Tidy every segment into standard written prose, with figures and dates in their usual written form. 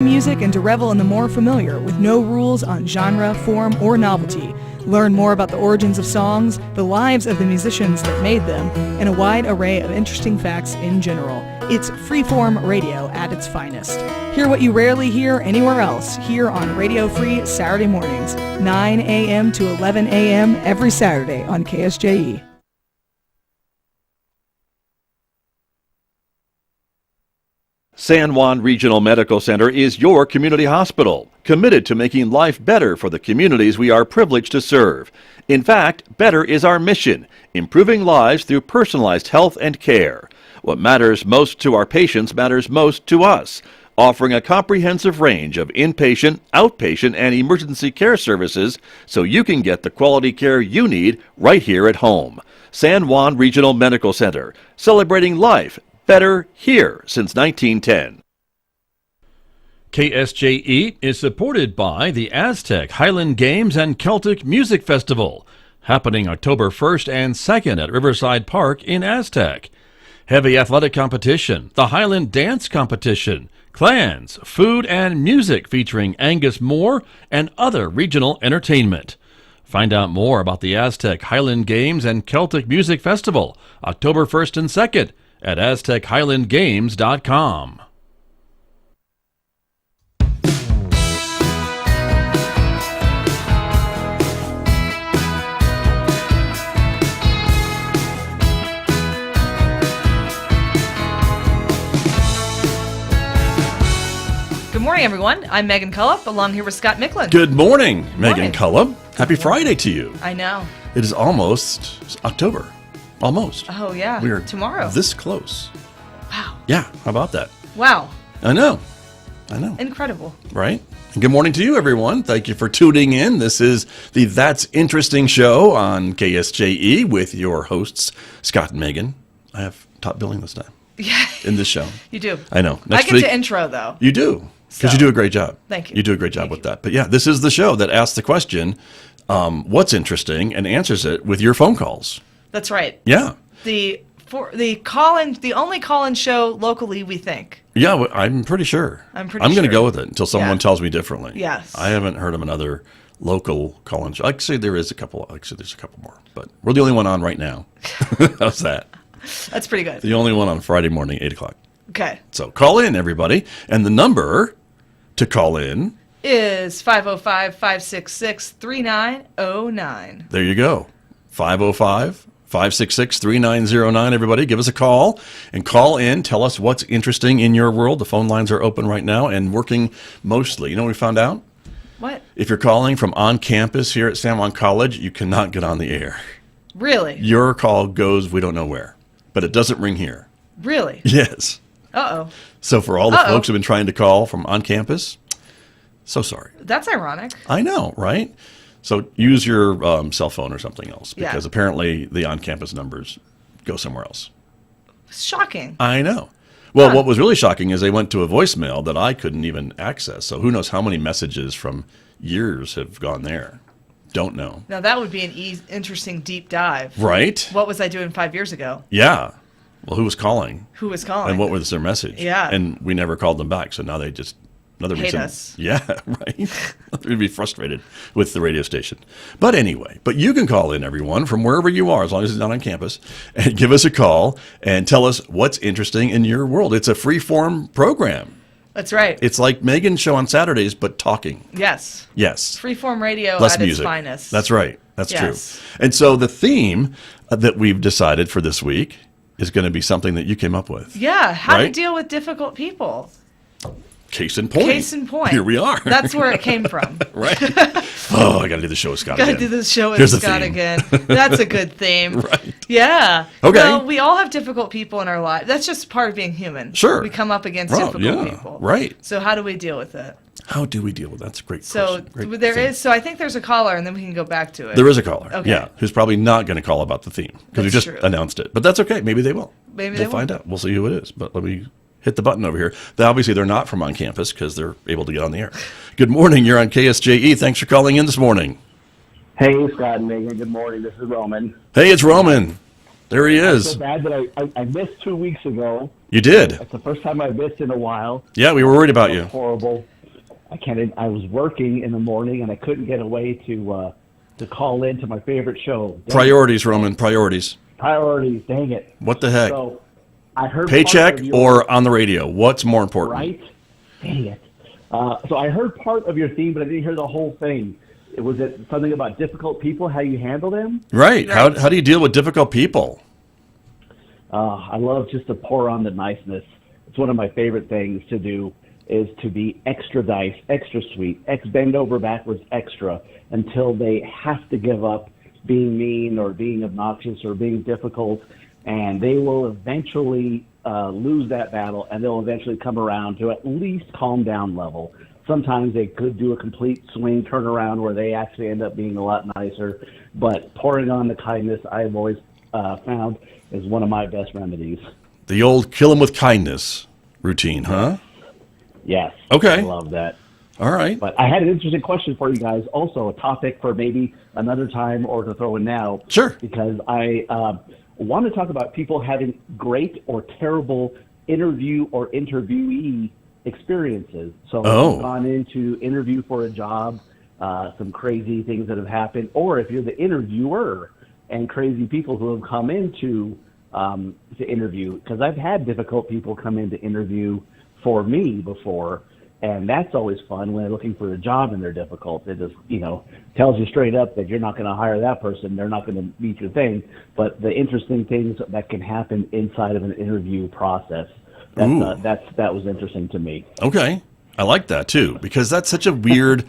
Music and to revel in the more familiar with no rules on genre, form, or novelty. Learn more about the origins of songs, the lives of the musicians that made them, and a wide array of interesting facts in general. It's freeform radio at its finest. Hear what you rarely hear anywhere else here on Radio Free Saturday mornings, 9 a.m. to 11 a.m. every Saturday on KSJE. San Juan Regional Medical Center is your community hospital, committed to making life better for the communities we are privileged to serve. In fact, better is our mission, improving lives through personalized health and care. What matters most to our patients matters most to us, offering a comprehensive range of inpatient, outpatient, and emergency care services so you can get the quality care you need right here at home. San Juan Regional Medical Center, celebrating life better here since 1910. KSJE is supported by the Aztec Highland Games and Celtic Music Festival, happening October 1st and 2nd at Riverside Park in Aztec. Heavy athletic competition, the Highland Dance Competition, clans, food, and music featuring Angus Moore and other regional entertainment. Find out more about the Aztec Highland Games and Celtic Music Festival, October 1st and 2nd, at AztecHighlandGames.com. Good morning, everyone. I'm Megan Cullop, along here with Scott Michlin. Good morning, Megan Cullop. Happy Friday to you. I know. It is almost October. Almost. Oh, yeah. We are tomorrow. This close. Wow. Yeah, how about that? Wow. I know. Incredible. Right? And good morning to you, everyone. Thank you for tuning in. This is the That's Interesting show on KSJE with your hosts, Scott and Megan. I have top billing this time. Yeah. In this show. You do. I know. I get to intro, though. You do. Because you do a great job. Thank you. You do a great job with that. But yeah, this is the show that asks the question, what's interesting, and answers it with your phone calls. That's right. Yeah. The only call-in show locally, we think. Yeah, I'm pretty sure. I'm going to go with it until someone tells me differently. Yes. I haven't heard of another local call-in show. Actually, there's a couple more, but we're the only one on right now. How's that? That's pretty good. The only one on Friday morning, 8 o'clock. Okay. So call in, everybody. And the number to call in is 505-566-3909. There you go. 505-566-3909. Everybody, give us a call and call in. Tell us what's interesting in your world. The phone lines are open right now and working mostly. You know what we found out? What? If you're calling from on campus here at San Juan College, you cannot get on the air. Really? Your call goes we don't know where, but it doesn't ring here. Really? Yes. Uh-oh. So for all the folks who have been trying to call from on campus, so sorry. That's ironic. I know, right? So use your cell phone or something else, because apparently the on-campus numbers go somewhere else. Shocking. I know. Well, what was really shocking is they went to a voicemail that I couldn't even access. So who knows how many messages from years have gone there. Don't know. Now, that would be an interesting deep dive. Right? What was I doing 5 years ago? Yeah. Well, who was calling? Who was calling? And what was their message? Yeah. And we never called them back, so now they just... Another hate reason. Us. Yeah, right. They'd be frustrated with the radio station. But anyway, you can call in, everyone, from wherever you are, as long as it's not on campus, and give us a call and tell us what's interesting in your world. It's a free-form program. That's right. It's like Megan's show on Saturdays, but talking. Yes. Yes. Freeform radio Less at music. its finest. That's right. That's yes. true. And so the theme that we've decided for this week is going to be something that you came up with. Yeah, how to deal with difficult people. Case in point. Case in point. Here we are. That's where it came from. Right. Oh, I got to do the show with Scott again. Got to do the show with Scott again. That's a good theme. Right. Yeah. Okay. Well, we all have difficult people in our lives. That's just part of being human. Sure. We come up against difficult people. Right. So how do we deal with it? How do we deal with that? That's a great question. So I think there's a caller, and then we can go back to it. There is a caller. Okay. Yeah, who's probably not going to call about the theme because we just announced it. But that's okay. Maybe they will. We'll find out. We'll see who it is. But let me hit the button over here. Obviously, they're not from on campus because they're able to get on the air. Good morning. You're on KSJE. Thanks for calling in this morning. Hey, Scott and Megan. Good morning. This is Roman. Hey, it's Roman. There he I'm is. so bad that I missed 2 weeks ago. You did. That's the first time I missed in a while. Yeah, we were worried about you. Horrible. I was working in the morning and I couldn't get away to call in to my favorite show. Priorities, Roman, priorities. Priorities, dang it. What the heck? So I heard Paycheck part of your, or on the radio? What's more important? right? Dang it. So I heard part of your theme, but I didn't hear the whole thing. Was it something about difficult people, how you handle them? Right. How do you deal with difficult people? I love just to pour on the niceness. It's one of my favorite things to do is to be extra nice, extra sweet, bend over backwards extra until they have to give up being mean or being obnoxious or being difficult, and they will eventually lose that battle, and they'll eventually come around to at least calm down level. Sometimes they could do a complete swing turnaround where they actually end up being a lot nicer, but pouring on the kindness I've always found is one of my best remedies. The old kill 'em with kindness routine, huh? Yes. Okay. I love that. All right. But I had an interesting question for you guys, also a topic for maybe another time or to throw in now. Sure. Because I want to talk about people having great or terrible interview or interviewee experiences. So if you've gone in to interview for a job, some crazy things that have happened, or if you're the interviewer and crazy people who have come into to interview, because I've had difficult people come in to interview for me before, and that's always fun when they're looking for a job and they're difficult. It just, tells you straight up that you're not going to hire that person. They're not going to meet your thing. But the interesting things that can happen inside of an interview process, that was interesting to me. Okay. I like that too, because that's such a weird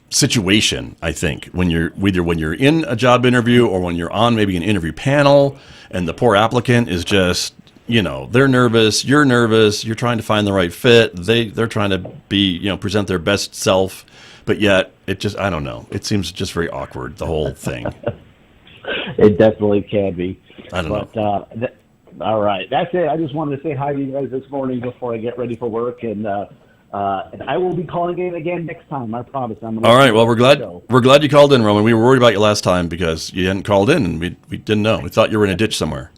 situation, I think, when you're in a job interview or when you're on maybe an interview panel and the poor applicant is just, they're nervous, you're trying to find the right fit, they're trying to be, present their best self, but yet it just, I don't know, it seems just very awkward, the whole thing. It definitely can be. I don't know. All right, that's it. I just wanted to say hi to you guys this morning before I get ready for work, and I will be calling in again next time. I promise. All right. Well, we're glad you called in, Roman. We were worried about you last time because you hadn't called in, and we didn't know. We thought you were in a ditch somewhere.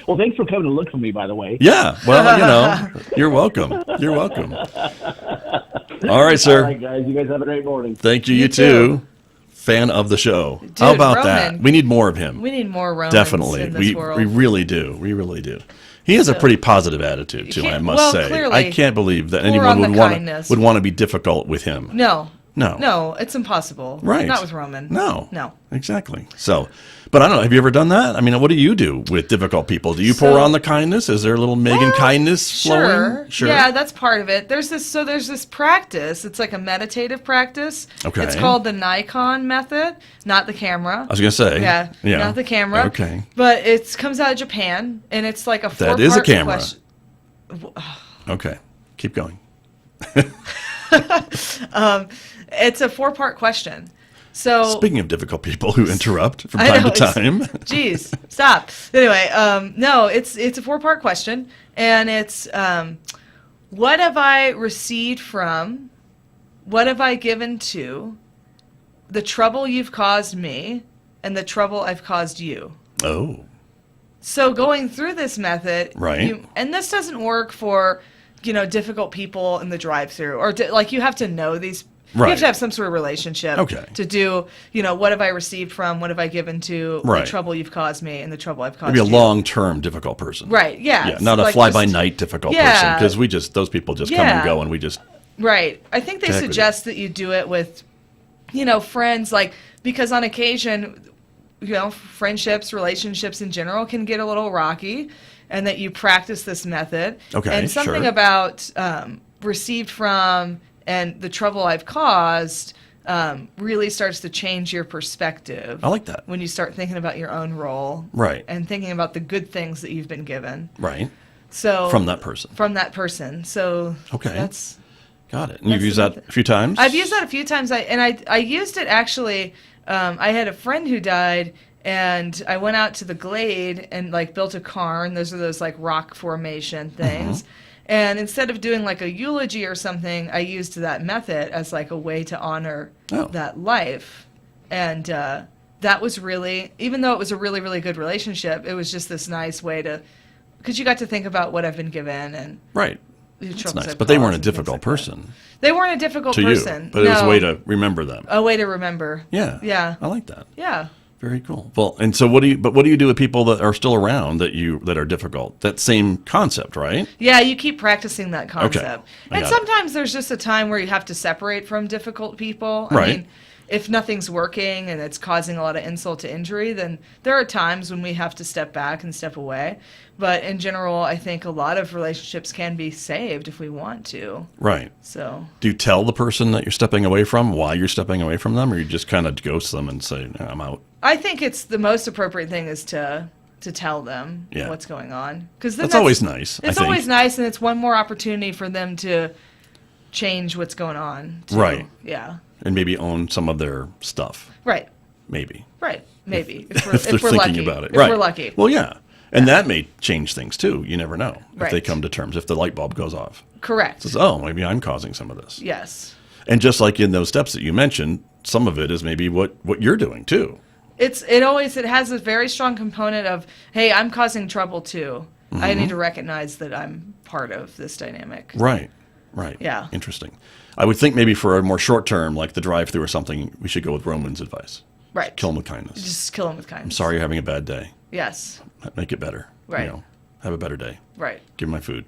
Well, thanks for coming to look for me, by the way. Yeah. Well, you're welcome. You're welcome. All right, sir. All right, guys. You guys have a great morning. Thank you. You too. Fan of the show. Dude, how about Roman. that? We need more of him. We need more Romans Definitely. in this world. We really do. We really do. He has a pretty positive attitude too, I must say. Clearly, I can't believe that anyone would want to be difficult with him. No, it's impossible. Right. Not with Roman. No. Exactly. So, but I don't know. Have you ever done that? I mean, what do you do with difficult people? Do you pour on the kindness? Is there a little Megan kindness flowing? Sure. Yeah, that's part of it. There's this practice. It's like a meditative practice. Okay. It's called the Nikon method, not the camera. I was going to say. Yeah, not the camera. Okay. But it comes out of Japan, and it's like a four-part That is a camera. question. Okay. Keep going. It's a 4-part question. So speaking of difficult people who interrupt from time to time. Jeez, stop. Anyway, no, it's a 4-part question, and it's what have I received from, what have I given to, the trouble you've caused me, and the trouble I've caused you. Oh. So going through this method, right? And this doesn't work for difficult people in the drive-through, or you have to know these. Right. You have to have some sort of relationship to do, what have I received from, what have I given to, the trouble you've caused me, and the trouble I've caused you. Maybe a long-term difficult person. Right, yeah. Yeah, not a fly-by-night difficult person, because those people just come and go, and we just... Right. I think they suggest that you do it with, friends, because on occasion, friendships, relationships in general can get a little rocky, and that you practice this method. Okay, and something about received from... and the trouble I've caused really starts to change your perspective. I like that. When you start thinking about your own role. Right. And thinking about the good things that you've been given. Right. So from that person. So okay. That's... Got it. And you've used that a few times? I've used that a few times. I used it actually. I had a friend who died, and I went out to the glade and built a cairn. Those are those rock formation things. Mm-hmm. And instead of doing a eulogy or something, I used that method as a way to honor that life. And that was really, even though it was a really, really good relationship, it was just this nice way to, because you got to think about what I've been given and Right. the That's troubles nice. I've But they caused weren't a and things difficult like that. person They weren't a difficult to person. you, but it was a No. way to remember them. A way to remember. Yeah. Yeah. I like that. Yeah. Very cool. Well, and so what do you do with people that are still around that are difficult? That same concept, right? Yeah, you keep practicing that concept. I And got it. sometimes there's just a time where you have to separate from difficult people. I Right. mean, if nothing's working and it's causing a lot of insult to injury, then there are times when we have to step back and step away. But in general, I think a lot of relationships can be saved if we want to. Right. So, Do you tell the person that you're stepping away from why you're stepping away from them, or you just kind of ghost them and say, "No, I'm out"? I think it's the most appropriate thing is to tell them Yeah. what's going on. Because That's always nice, I It's think. always nice, and it's one more opportunity for them to change what's going on. Too. Right. Yeah. And maybe own some of their stuff. Right. Maybe. Right. Maybe. If If they're we're thinking lucky. about it. If Right. we're lucky. Well, yeah. And that may change things too. You never know if they Right. come to terms, if the light bulb goes off. Correct. Says, oh, maybe I'm causing some of this. Yes. And just like in those steps that you mentioned, some of it is maybe what you're doing too. It has a very strong component of, hey, I'm causing trouble too. I need to recognize that I'm part of this dynamic. Right. Right. Yeah. Interesting. I would think maybe for a more short term, like the drive-through or something, we should go with Roman's advice. Right. Kill them with kindness. Just kill them with kindness. I'm sorry you're having a bad day. Yes. Make it better. Right. Have a better day. Right. Give me my food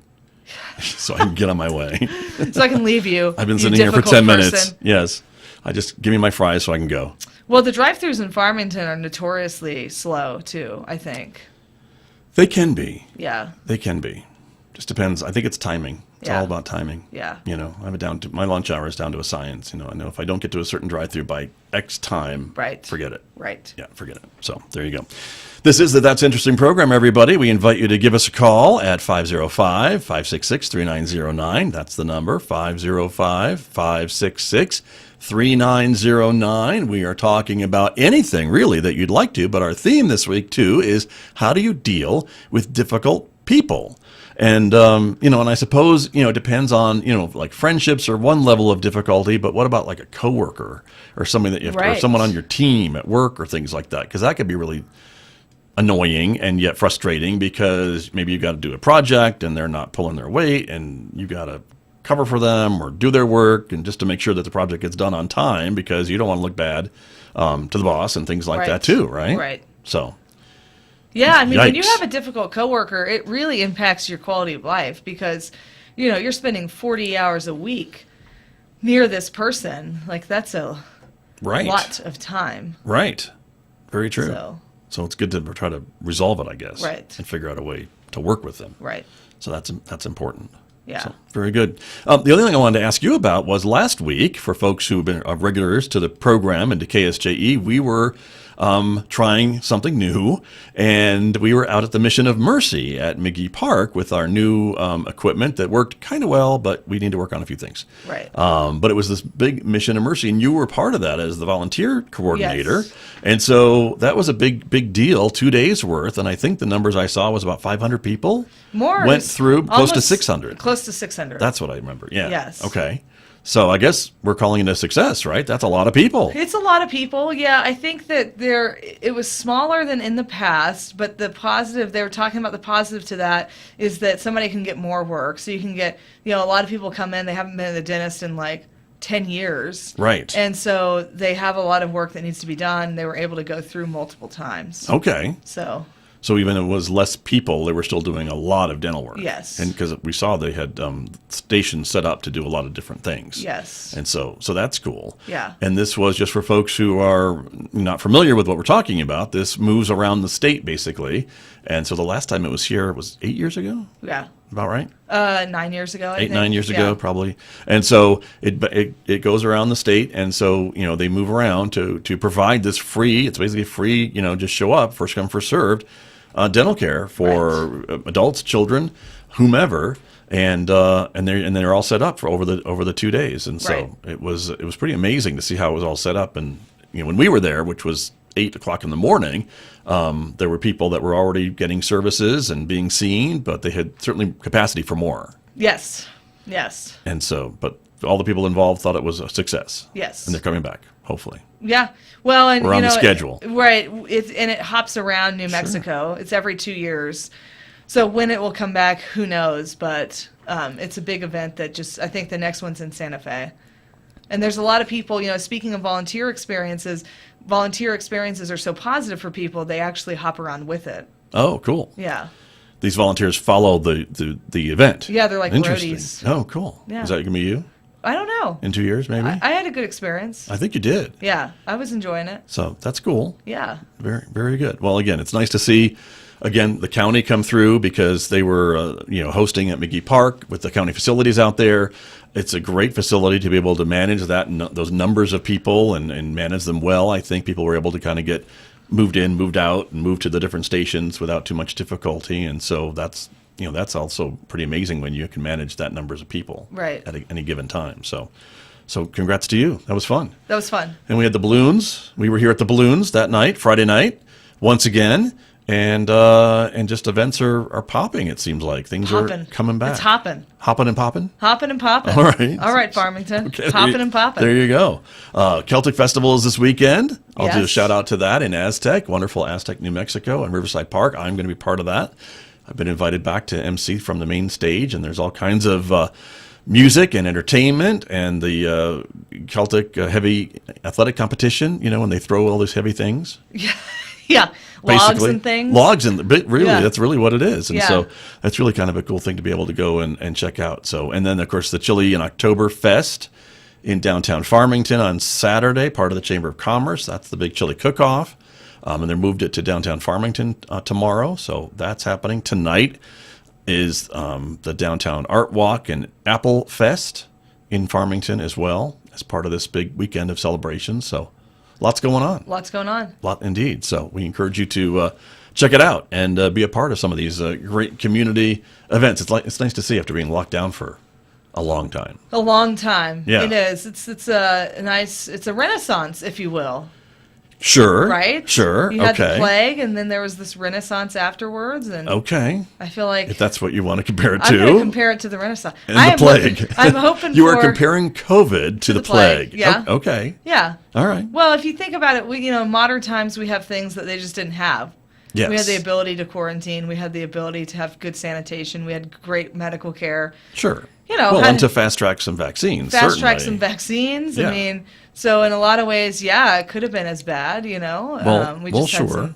so I can get on my way. So I can leave you. I've been you sitting here for difficult 10 minutes. person. Yes. I just give me my fries so I can go. Well, the drive-thrus in Farmington are notoriously slow too, I think. They can be. Yeah. They can be. Just depends. I think it's timing. It's Yeah. all about timing. Yeah. I have it down to my lunch hour is down to a science. I know if I don't get to a certain drive-through by X time, Right. forget it. Right. Yeah, forget it. So there you go. This is the That's Interesting program, everybody. We invite you to give us a call at 505-566-3909. That's the number, 505-566-3909. We are talking about anything, really, that you'd like to, but our theme this week, too, is how do you deal with difficult people? And, and I suppose, it depends on, like friendships are one level of difficulty, but what about like a coworker or something that you have to, or Right. someone on your team at work or things like that? Because that could be really annoying and yet frustrating because maybe you got to do a project and they're not pulling their weight and you got to cover for them or do their work and just to make sure that the project gets done on time because you don't want to look bad to the boss and things like Right. that too, right? Right. So, Yeah, I mean, when you Yikes. have a difficult coworker, it really impacts your quality of life because, you're spending 40 hours a week near this person. Like, that's a right. lot of time. Right. Very true. So, So it's good to try to resolve it, I guess. Right. And figure out a way to work with them. right. So that's important. Yeah. So, very good. The other thing I wanted to ask you about was last week, for folks who have been regulars to the program and to KSJE, we were trying something new, and we were out at the Mission of Mercy at McGee Park with our new equipment that worked kind of well, but we need to work on a few things. Right. But it was this big Mission of Mercy, and you were part of that as the volunteer coordinator. Yes. And so that was a big deal, 2 days worth, and I think the numbers I saw was about 500 people More went is through, close to almost 600. Close to 600. That's what I remember. Yeah. Yes. Okay. So I guess we're calling it a success, right? That's a lot of people. It's a lot of people. Yeah, I think that it was smaller than in the past, but the positive, they were talking about the positive to that is that somebody can get more work. So you can get, a lot of people come in, they haven't been to the dentist in like 10 years. Right. And so they have a lot of work that needs to be done. They were able to go through multiple times. Okay. So even it was less people, they were still doing a lot of dental work. Yes. And because we saw they had stations set up to do a lot of different things. yes. And so that's cool. Yeah. And this was just for folks who are not familiar with what we're talking about. This moves around the state, basically. And so the last time it was here was 8 years ago? Yeah. About right? 9 years ago, I think. 9 years Yeah. ago, probably. And so it goes around the state, and so they move around to provide this free. It's basically free. Just show up, first come, first served, dental care for adults, children, whomever, and they're all set up for over the 2 days. And so Right. it was pretty amazing to see how it was all set up. And when we were there, which was 8:00 in the morning, there were people that were already getting services and being seen, but they had certainly capacity for more. Yes. Yes. And so, but all the people involved thought it was a success. Yes. And they're coming back, hopefully. Yeah. Well, and We're on the schedule. Right. It hops around New Mexico. It's every 2 years. So when it will come back, who knows? But it's a big event that I think the next one's in Santa Fe. And there's a lot of people, speaking of volunteer experiences are so positive for people, they actually hop around with it. Oh, cool. Yeah. These volunteers follow the event. Yeah, they're like Interesting. roadies. Oh, cool. Yeah. Is that going to be you I don't know. in 2 years, maybe? I had a good experience. I think you did. Yeah, I was enjoying it. So that's cool. Yeah. Very, very good. Well, again, it's nice to see, again, the county come through because they were, hosting at McGee Park with the county facilities out there. It's a great facility to be able to manage those numbers of people and manage them well. I think people were able to kind of get moved in, moved out, and moved to the different stations without too much difficulty. And so that's also pretty amazing when you can manage that numbers of people Right. at any given time. So congrats to you. That was fun. That was fun. And we had the balloons. We were here at the balloons that night, Friday night, once again. And just events are popping, it seems like. Things are coming back. It's hopping. Hopping and popping? Hopping and popping. All right. All right, Farmington. Okay, Hopping and popping. There you go. Celtic Festival is this weekend. I'll do a Yes. shout out to that in Aztec, wonderful Aztec, New Mexico, and Riverside Park. I'm going to be part of that. I've been invited back to MC from the main stage, and there's all kinds of music and entertainment and the Celtic heavy athletic competition, when they throw all these heavy things. Yeah. Logs Basically. and things. Logs and really, Yeah. that's really what it is. And Yeah. so that's really kind of a cool thing to be able to go and check out. So, and then of course the Chili and October Fest in downtown Farmington on Saturday, part of the Chamber of Commerce. That's the big chili cook-off. And they moved it to downtown Farmington tomorrow. So that's happening. Tonight is the Downtown Art Walk and Apple Fest in Farmington as well as part of this big weekend of celebrations. So lots going on. Lots going on. Lot indeed. So we encourage you to check it out and be a part of some of these great community events. It's nice to see after being locked down for a long time. A long time. Yeah. It is. It's a renaissance, if you will. Sure. Right? Sure. You had okay. the plague, and then there was this renaissance afterwards, and Okay. I feel like If that's what you want to compare it I'm to. going to compare it to the renaissance. and I the am plague. Looking, I'm hoping You for... are comparing COVID to the plague. Yeah. Okay. Yeah. All right. Well, if you think about it, in modern times we have things that they just didn't have. Yes. We had the ability to quarantine. We had the ability to have good sanitation. We had great medical care. Sure. Well, and to fast track some vaccines. Fast track certainly. some vaccines. Yeah. I mean, so in a lot of ways, yeah, it could have been as bad. We just had sure.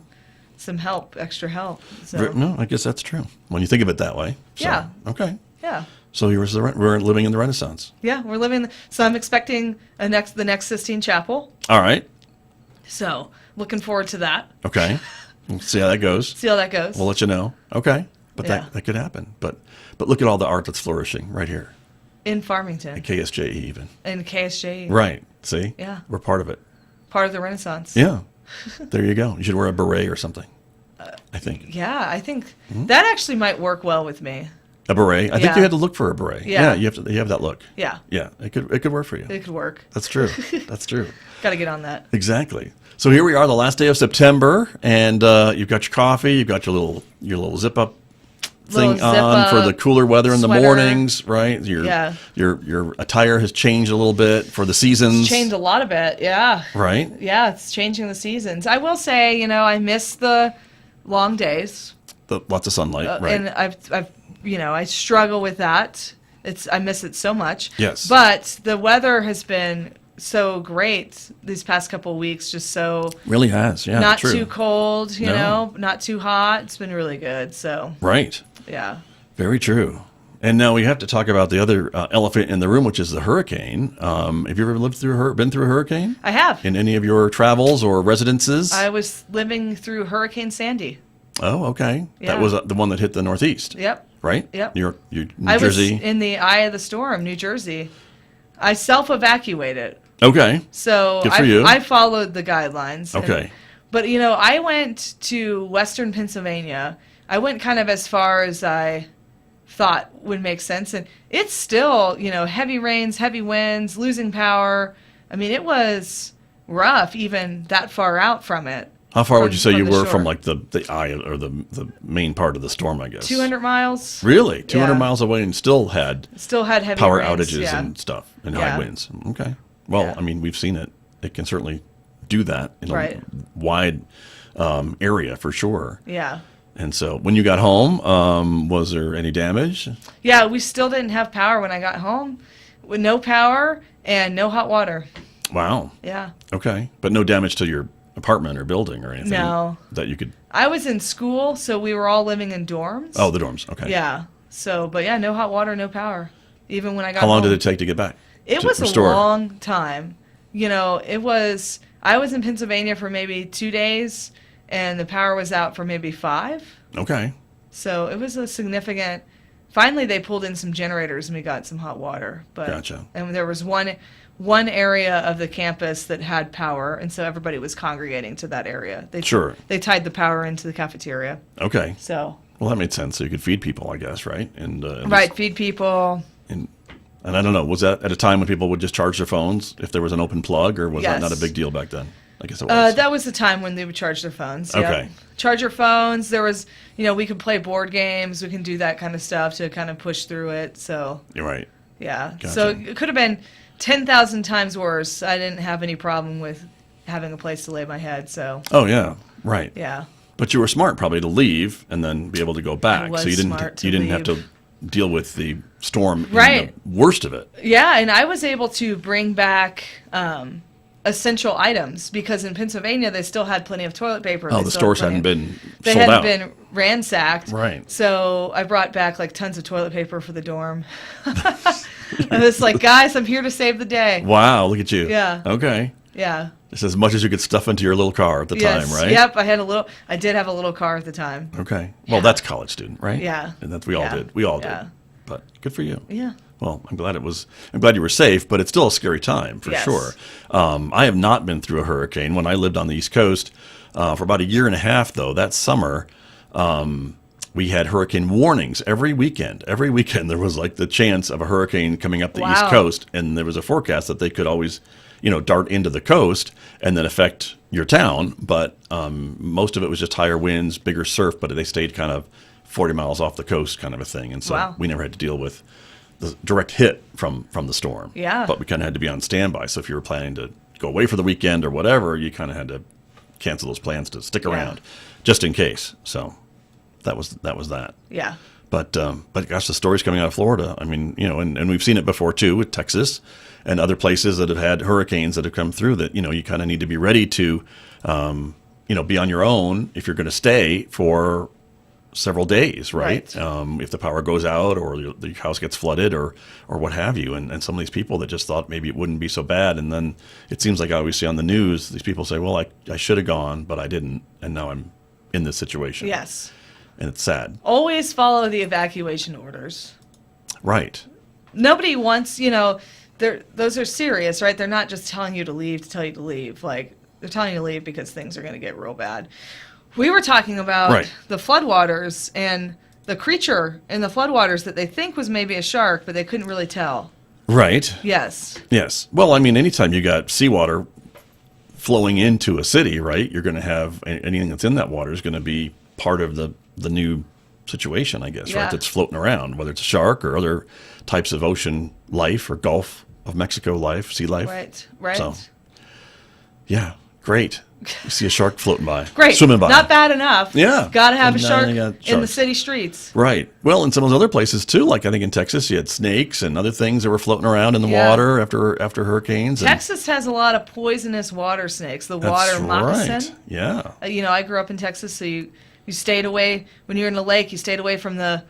some help, extra help. So No, I guess that's true when you think of it that way. So, Yeah. Okay. yeah. So we're living in the Renaissance. Yeah, we're living. So I'm expecting the next Sistine Chapel. All right. So looking forward to that. Okay. We'll see how that goes. See how that goes. We'll let you know. Okay. But Yeah. that could happen. But look at all the art that's flourishing right here in Farmington, at KSJE even. in KSJE. Right. See? Yeah. We're part of it. Part of the Renaissance. Yeah. There you go. You should wear a beret or something. I think. Yeah, I think that actually might work well with me. A beret. I think Yeah. you had to look for a beret. Yeah. You have that look. Yeah, Yeah. It could work for you. it could work. That's true. That's true. Got to get on that. Exactly. So here we are, the last day of September, and you've got your coffee, you've got your little zip up thing Little zip on for up the cooler weather in the sweater. mornings, right? Yeah. Your attire has changed a little bit for the seasons. Changed a lot of it. Yeah. Right? Yeah, it's changing the seasons. I will say, I miss the long days, Lots of sunlight, right? and I struggle with that. I miss it so much. Yes. But the weather has been so great these past couple of weeks. Just so Really has, yeah. not true. too cold, No. not too hot. It's been really good. So Right. yeah. Very true. And now we have to talk about the other elephant in the room, which is the hurricane. Have you ever been through a hurricane? I have. In any of your travels or residences? I was living through Hurricane Sandy. Oh, okay. Yeah. That was the one that hit the Northeast. Yep. Right? Yep. New York, New I Jersey. was in the eye of the storm, New Jersey. I self-evacuated. Okay. So Good for you. I followed the guidelines. Okay. But, I went to Western Pennsylvania. I went kind of as far as I thought would make sense. And it's still, heavy rains, heavy winds, losing power. I mean, it was rough even that far out from it. How far would you say you the were shore. from like the eye or the main part of the storm, I guess? 200 miles. Really? 200 Yeah. miles away and still had Heavy power rains, outages yeah. and stuff and Yeah. high winds. Okay. Well, Yeah. I mean, we've seen it. It can certainly do that in Right. a wide area for sure. Yeah. And so when you got home, was there any damage? Yeah, we still didn't have power when I got home. With no power and no hot water. Wow. Yeah. Okay. But no damage to your apartment or building or anything No. that you could... I was in school, so we were all living in dorms. Oh, the dorms. Okay. Yeah. So, but yeah, no hot water, no power. Even when I got How long home. did it take to get back? It to was restore? a long time. You know, I was in Pennsylvania for maybe 2 days, and the power was out for maybe 5. Okay. So it was a significant. Finally, they pulled in some generators, and we got some hot water. But, Gotcha. And there was one area of the campus that had power, and so everybody was congregating to that area. Sure. They tied the power into the cafeteria. Okay. So. Well, that made sense. So you could feed people, I guess, right? And Right, feed people. And I don't know, was that at a time when people would just charge their phones if there was an open plug, or was that not a Yes. big deal back then? I guess it was. That was the time when they would charge their phones. Yep. Okay. Charge your phones. There was, we could play board games. We can do that kind of stuff to kind of push through it. So, You're right. yeah. Gotcha. So it could have been 10,000 times worse. I didn't have any problem with having a place to lay my head. So, Oh, yeah. Right. yeah. But you were smart probably to leave and then be able to go back. was so you didn't smart to you didn't have leave. to deal with the storm Right. in the worst of it. Yeah, and I was able to bring back essential items because in Pennsylvania they still had plenty of toilet paper. Oh, They the still stores had plenty hadn't been They sold hadn't out. been ransacked. Right. So I brought back like tons of toilet paper for the dorm. And it's like, guys, I'm here to save the day. Wow, look at you. Yeah. Okay. Yeah. It's as much as you could stuff into your little car at the Yes. time, right? Yep. I did have a little car at the time. Okay. Well, that's a college student, right? Yeah. And that's we all Yeah. did. We all Yeah. did. But good for you. Yeah. Well, I'm glad you were safe, but it's still a scary time for Yes. sure. I have not been through a hurricane. When I lived on the East Coast for about a year and a half, though, that summer, we had hurricane warnings every weekend. Every weekend there was like the chance of a hurricane coming up the East Wow. Coast, and there was a forecast that they could always, dart into the coast and then affect your town. But most of it was just higher winds, bigger surf, but they stayed kind of 40 miles off the coast kind of a thing. And so Wow. we never had to deal with the direct hit from the storm. Yeah. But we kind of had to be on standby. So if you were planning to go away for the weekend or whatever, you kind of had to cancel those plans to stick around just in case. So that was that. Yeah. But gosh, the stories coming out of Florida. I mean, and we've seen it before too with Texas and other places that have had hurricanes that have come through that, you kind of need to be ready to, be on your own if you're going to stay for several days, right? If the power goes out or the house gets flooded or what have you. And some of these people that just thought maybe it wouldn't be so bad. And then it seems like I always see on the news, these people say, well, I should have gone, but I didn't. And now I'm in this situation. Yes. And it's sad. Always follow the evacuation orders. Right. Nobody wants, those are serious, right? They're not just telling you to leave to tell you to leave. Like, they're telling you to leave because things are going to get real bad. We were talking about the floodwaters and the creature in the floodwaters that they think was maybe a shark, but they couldn't really tell. Right. Yes. Yes. Well, I mean, anytime you got seawater flowing into a city, right, you're going to have anything that's in that water is going to be part of the new situation, I guess, right, that's floating around, whether it's a shark or other types of ocean life or Gulf of Mexico life, sea life. Right. So, yeah, great. You see a shark floating by. Great. Swimming by. Not bad enough. Yeah. Got to have And a now shark they got in the sharks. city streets. Right. Well, in some of those other places too, like I think in Texas, you had snakes and other things that were floating around in the water after hurricanes. Texas has a lot of poisonous water snakes. The water moccasin. Right. Yeah. I grew up in Texas, so you stayed away when you're in the lake. You stayed away from the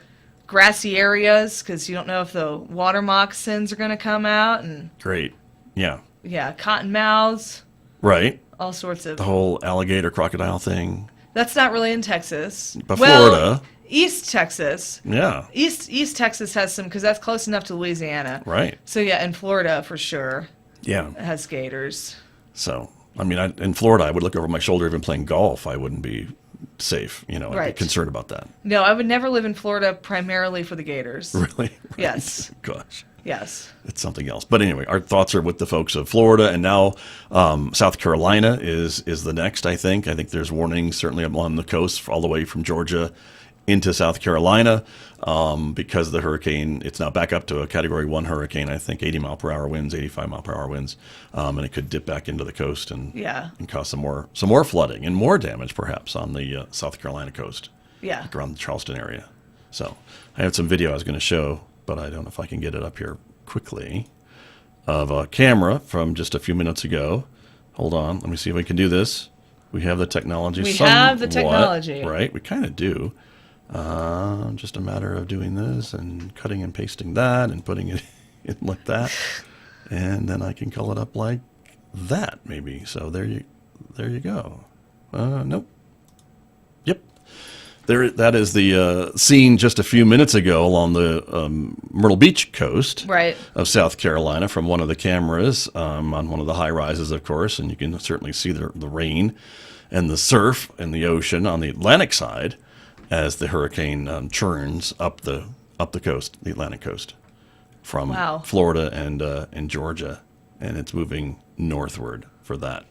grassy areas because you don't know if the water moccasins are going to come out and Great. Yeah. cottonmouths. Right. All sorts of. The whole alligator crocodile thing. That's not really in Texas. But Florida. East Texas. Yeah. East Texas has some because that's close enough to Louisiana. Right. So yeah, in Florida for sure. Yeah. It has gators. So, I mean, in Florida, I would look over my shoulder even playing golf. I wouldn't be safe. I'd be concerned about that. No, I would never live in Florida primarily for the gators. Really? Right. Yes. Gosh. Yes. It's something else. But anyway, our thoughts are with the folks of Florida, and now South Carolina is the next, I think. I think there's warnings certainly along the coast all the way from Georgia into South Carolina because the hurricane, it's now back up to a Category 1 hurricane, I think, 80 mile per hour winds, 85 mile per hour winds, and it could dip back into the coast and cause some more flooding and more damage perhaps on the South Carolina coast, like around the Charleston area. So I have some video I was going to show, but I don't know if I can get it up here quickly, of a camera from just a few minutes ago. Hold on, let me see if we can do this. We have the technology. We have the technology. Right, we kind of do. Just a matter of doing this and cutting and pasting that and putting it in like that. And then I can call it up like that, maybe. So there you go. Nope. Yep. That is the scene just a few minutes ago along the Myrtle Beach coast of South Carolina from one of the cameras on one of the high rises, of course. And you can certainly see the rain and the surf and the ocean on the Atlantic side as the hurricane churns up the coast, the Atlantic coast, from Florida and Georgia, and it's moving northward for that.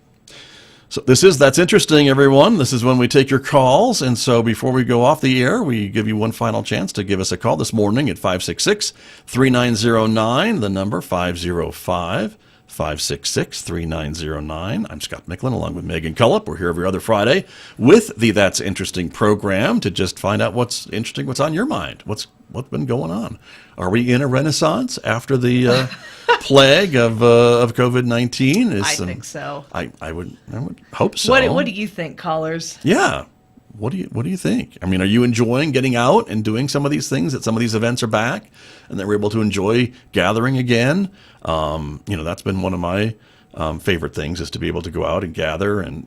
So that's interesting, everyone. This is when we take your calls, and so before we go off the air, we give you one final chance to give us a call this morning at 566-3909, the number 505-566-3909. I'm Scott Michlin, along with Megan Cullip. We're here every other Friday with the That's Interesting program to just find out what's interesting, what's on your mind, what's been going on. Are we in a renaissance after the plague of COVID-19? I think so. I would hope so. What do you think, callers? Yeah. What do you think? I mean, are you enjoying getting out and doing some of these things, that some of these events are back and that we're able to enjoy gathering again? That's been one of my favorite things, is to be able to go out and gather and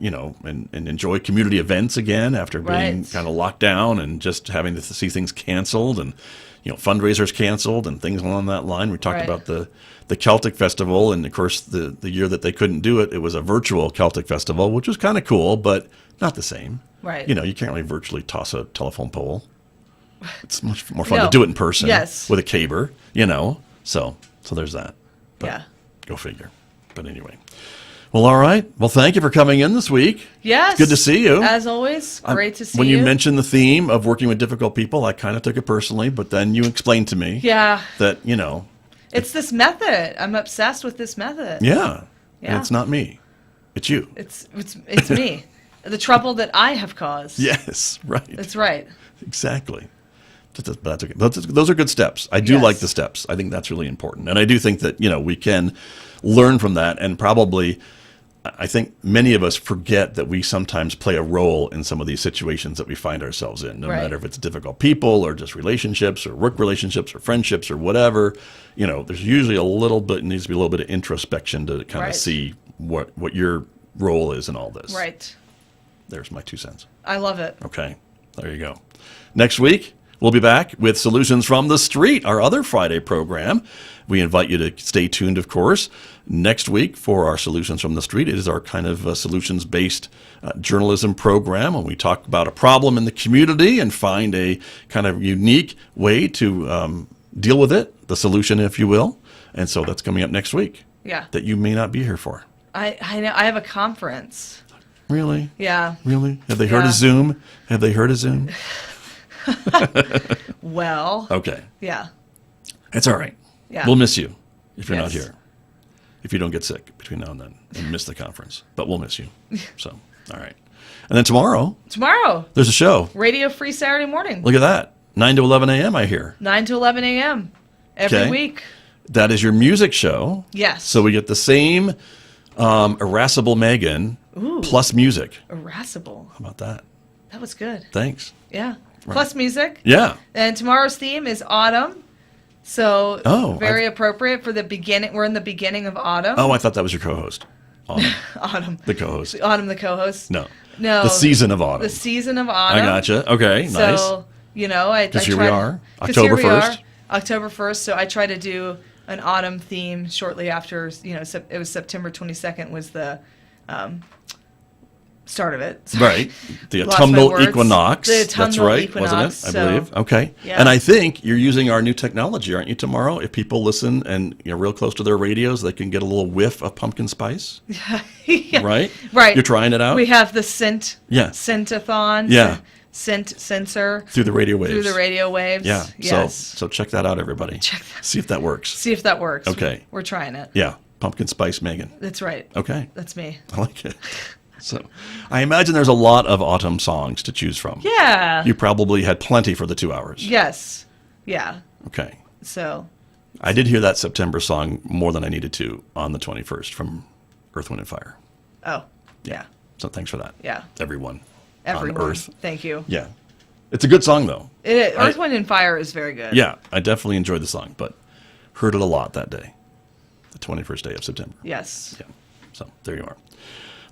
enjoy community events again after being kind of locked down and just having to see things canceled and fundraisers canceled and things along that line. We talked about the Celtic Festival, and of course the year that they couldn't do it, it was a virtual Celtic Festival, which was kind of cool, but not the same. Right. You can't really virtually toss a telephone pole. It's much more fun to do it in person with a caber, So there's that. But go figure. But anyway. Well, all right. Well, thank you for coming in this week. Yes. It's good to see you. As always, great to see you. When you mentioned the theme of working with difficult people, I kind of took it personally, but then you explained to me that, it's this method. I'm obsessed with this method. Yeah. And it's not me. It's you. It's me. The trouble that I have caused. Yes, right. That's right. Exactly. That's okay. Those are good steps. I do like the steps. I think that's really important. And I do think that, we can learn from that. And probably, I think many of us forget that we sometimes play a role in some of these situations that we find ourselves in, no matter if it's difficult people or just relationships or work relationships or friendships or whatever. There's usually needs to be a little bit of introspection to kind of see what your role is in all this. Right. There's my 2 cents. I love it. Okay. There you go. Next week, we'll be back with Solutions from the Street, our other Friday program. We invite you to stay tuned, of course. Next week for our Solutions from the Street, it is our kind of solutions-based journalism program, when we talk about a problem in the community and find a kind of unique way to deal with it, the solution, if you will. And so that's coming up next week. Yeah. That you may not be here for. I know. I have a conference. Really? Yeah. Really? Have they heard of Zoom? Have they heard of Zoom? Well. Okay. Yeah. It's all right. Yeah. We'll miss you if you're not here. If you don't get sick between now and then and miss the conference. But we'll miss you. So, all right. And then tomorrow, there's a show. Radio Free Saturday morning. Look at that. 9 to 11 a.m., I hear. 9 to 11 a.m. every week. That is your music show. Yes. So we get the same irascible Megan plus music. Irascible. How about that? That was good. Thanks. Yeah. Right. Plus music. Yeah. And tomorrow's theme is autumn. So very appropriate for the beginning. We're in the beginning of autumn. Oh, I thought that was your co-host. Autumn. Autumn. The co-host. Autumn, the co-host. No. The season of autumn. The season of autumn. I gotcha. Okay, nice. So, because here we are, October 1st. October 1st. So I try to do an autumn theme shortly after, it was September 22nd was the start of it. Right. The Lost my autumnal words. equinox. The autumnal That's right, equinox, wasn't it? I believe. Okay. Yeah. And I think you're using our new technology, aren't you, tomorrow? If people listen and you're real close to their radios, they can get a little whiff of pumpkin spice. Yeah. Right? Right. You're trying it out? We have the scent. Yeah. Scent-a-thon. Yeah. Scent sensor. Through the radio waves. Through the radio waves. Yeah. Yes. So check that out, everybody. Check that. See if that works. See if that works. Okay. We're trying it. Yeah. Pumpkin spice Megan. That's right. Okay. That's me. I like it. So I imagine there's a lot of autumn songs to choose from. Yeah. You probably had plenty for the 2 hours. Yes. Yeah. Okay. So. I did hear that September song more than I needed to on the 21st from Earth, Wind, and Fire. Oh. Yeah. So thanks for that. Yeah. Everyone. Everyone. On Earth. Thank you. Yeah. It's a good song, though. Earth, Wind, and Fire is very good. Yeah. I definitely enjoyed the song, but heard it a lot that day, the 21st day of September. Yes. Yeah. So there you are.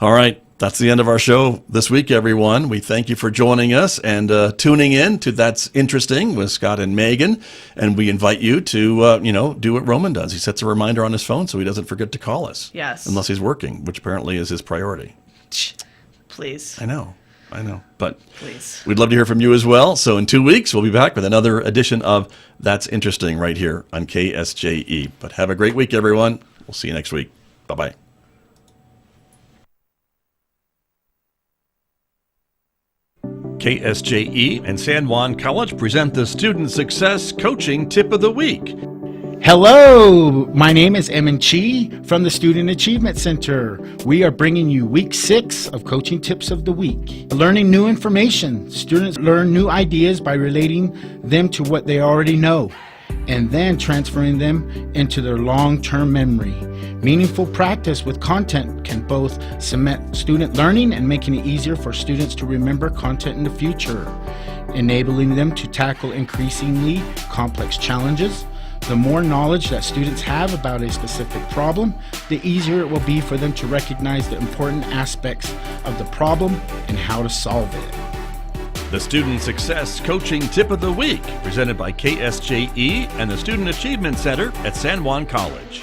All right. That's the end of our show this week, everyone. We thank you for joining us and tuning in to That's Interesting with Scott and Megan. And we invite you to, do what Roman does. He sets a reminder on his phone so he doesn't forget to call us. Yes. Unless he's working, which apparently is his priority. Please. I know. But Please. we'd love to hear from you as well. So in 2 weeks, we'll be back with another edition of That's Interesting right here on KSJE. But have a great week, everyone. We'll see you next week. Bye-bye. KSJE and San Juan College present the Student Success Coaching Tip of the Week. Hello, my name is Emin Chi from the Student Achievement Center. We are bringing you week 6 of Coaching Tips of the Week. Learning new information. Students learn new ideas by relating them to what they already know and then transferring them into their long-term memory. Meaningful practice with content can both cement student learning and making it easier for students to remember content in the future, enabling them to tackle increasingly complex challenges. The more knowledge that students have about a specific problem, the easier it will be for them to recognize the important aspects of the problem and how to solve it. The Student Success Coaching Tip of the Week, presented by KSJE and the Student Achievement Center at San Juan College.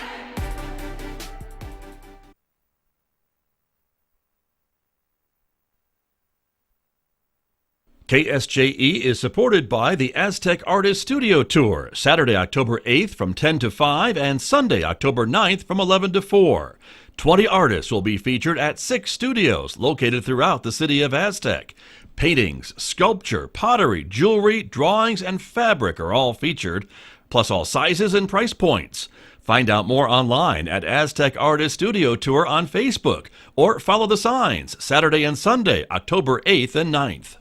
KSJE is supported by the Aztec Artist Studio Tour, Saturday, October 8th from 10 to 5 and Sunday, October 9th from 11 to 4. 20 artists will be featured at 6 studios located throughout the city of Aztec. Paintings, sculpture, pottery, jewelry, drawings, and fabric are all featured, plus all sizes and price points. Find out more online at Aztec Artist Studio Tour on Facebook or follow the signs Saturday and Sunday, October 8th and 9th.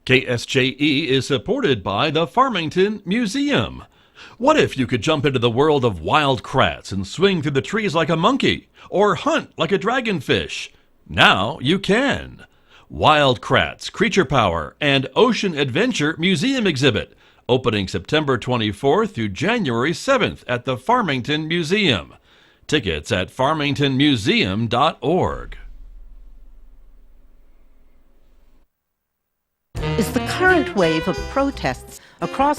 KSJE is supported by the Farmington Museum. What if you could jump into the world of wild kratts and swing through the trees like a monkey, or hunt like a dragonfish? Now you can. Wild Kratts, Creature Power, and Ocean Adventure Museum Exhibit, opening September 24th through January 7th at the Farmington Museum. Tickets at farmingtonmuseum.org. Is the current wave of protests across